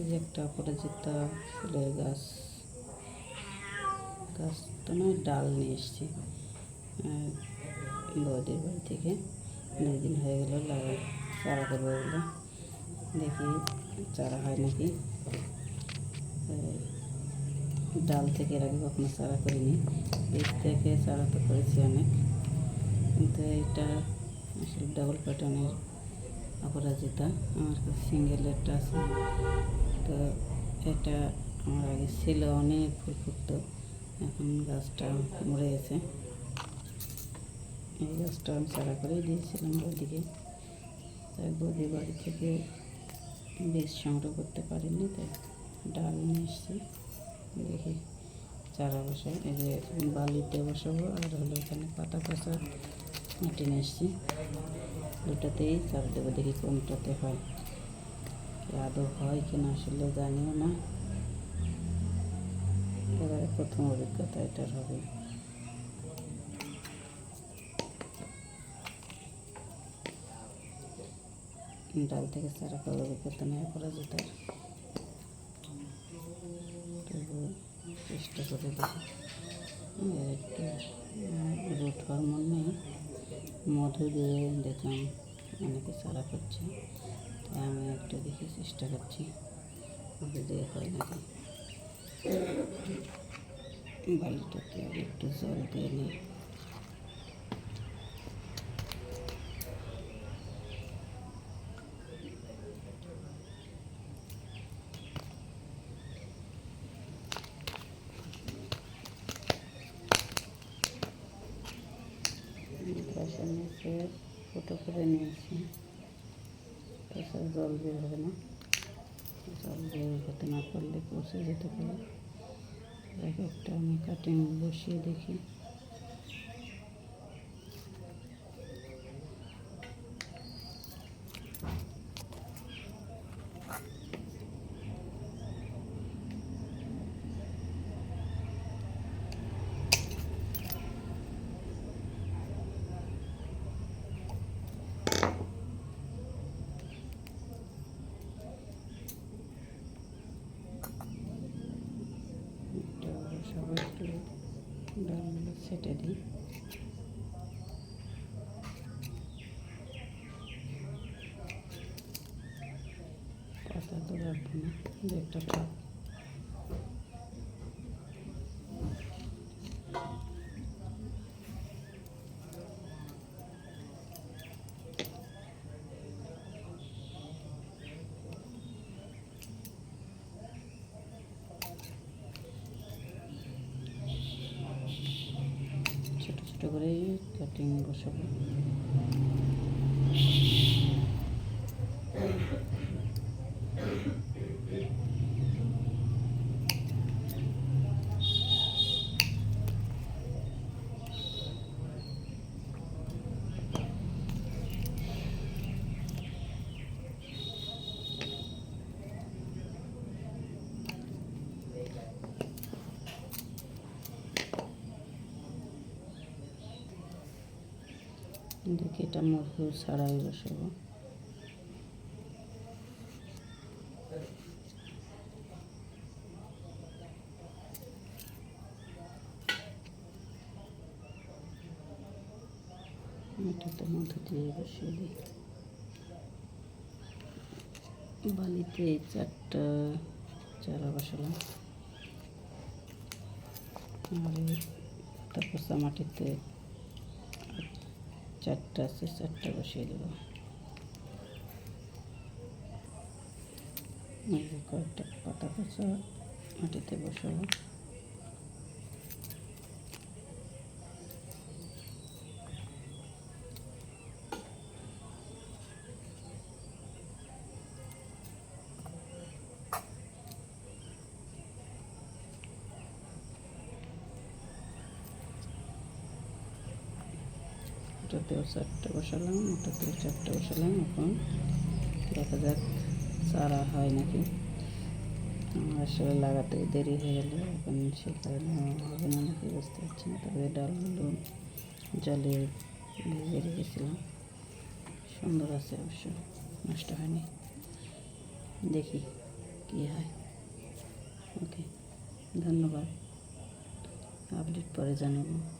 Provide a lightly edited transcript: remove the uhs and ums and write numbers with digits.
এই যে একটা অপরাজিতা ফুলের গাছ, গাছটা নয় ডাল নিয়ে এসেছি বৌদির বাড়ি থেকে। 2 দিন হয়ে গেল চারা করবো বলে, দেখি চারা হয় নাকি। ডাল থেকে এর আগে কখনো চারা করিনি, বীজ থেকে চারা তো করেছি অনেক, কিন্তু এটা আসলে ডাবল প্যাটার্নের অপরাজিতা। আমার কাছে সিঙ্গেলেরটা আছে, তো এটা আমার আগে ছিল, অনেক ফুল ফুটতো, এখন গাছটা মরে গেছে। এই গাছটা আমি চারা করে দিয়েছিলাম বৌদিকে, তাই বৌদির বাড়ি থেকে বীজ সংগ্রহ করতে পারিনি, তাই ডাল নিয়ে এসেছি। দেখি চারা বসাই, এই যে বালিতে বসাবো, আর হলো এখানে পাতা পচা মাটি নিয়ে এসেছি, দুটাতেই চারা দেবো। দেখি কোনটাতে হয়, আদৌ হয় কিনা আসলে জানিও না, এবারে প্রথম অভিজ্ঞতা এটার হবে। ডাল থেকে চারা করার অভিজ্ঞতা নেই অপরাজিতার, তবু চেষ্টা করে দেখি। একটু রুট হরমোন নেই, মধু দিয়ে দেখলাম অনেকে চারা করছে, তাই আমি একটু দেখি চেষ্টা করছি মধু দিয়ে হয় নাকি। বালিটাতে একটু জল দিয়ে নিই। গ্যাসের নিচে ফুটো করে নিয়েছি, তাছাড়া জল বের হবে না, জল বের হতে না পারলে পচে যেতে পারে। এক একটা আমি কাটিং বসিয়ে দেখি। সবাই একটু ডালগুলো ছেটে দিই। পাতা তো রাখবো না, দু একটা থাক। ছোটো ছোটো করে কাটিং বসাবো। দেখি এটা মধু ছাড়াই বসাবো। এটা তো মধু দিয়ে বসিয়ে দিই। বালিতে 4টা চারা বসালাম, আর তারপর মাটিতে 4টা আছে, 4টা বসিয়ে দেবো। কয়েকটা পাতা পচা মাটিতে বসাবো। ওটাতেও 4টা বসালাম, ওটাতেও 4টা বসালাম। এখন দেখা যাক চারা হয় নাকি। আমার আসলে লাগাতে দেরি হয়ে গেল, এখন সে কারণে হবে না নাকি বুঝতে পারছি না। তবে ডালগুলো জলে ভিজে রেখেছিলাম, সুন্দর আছে, অবশ্য নষ্ট হয়নি। দেখি কী হয়। ওকে, ধন্যবাদ। আপডেট পরে জানাবো।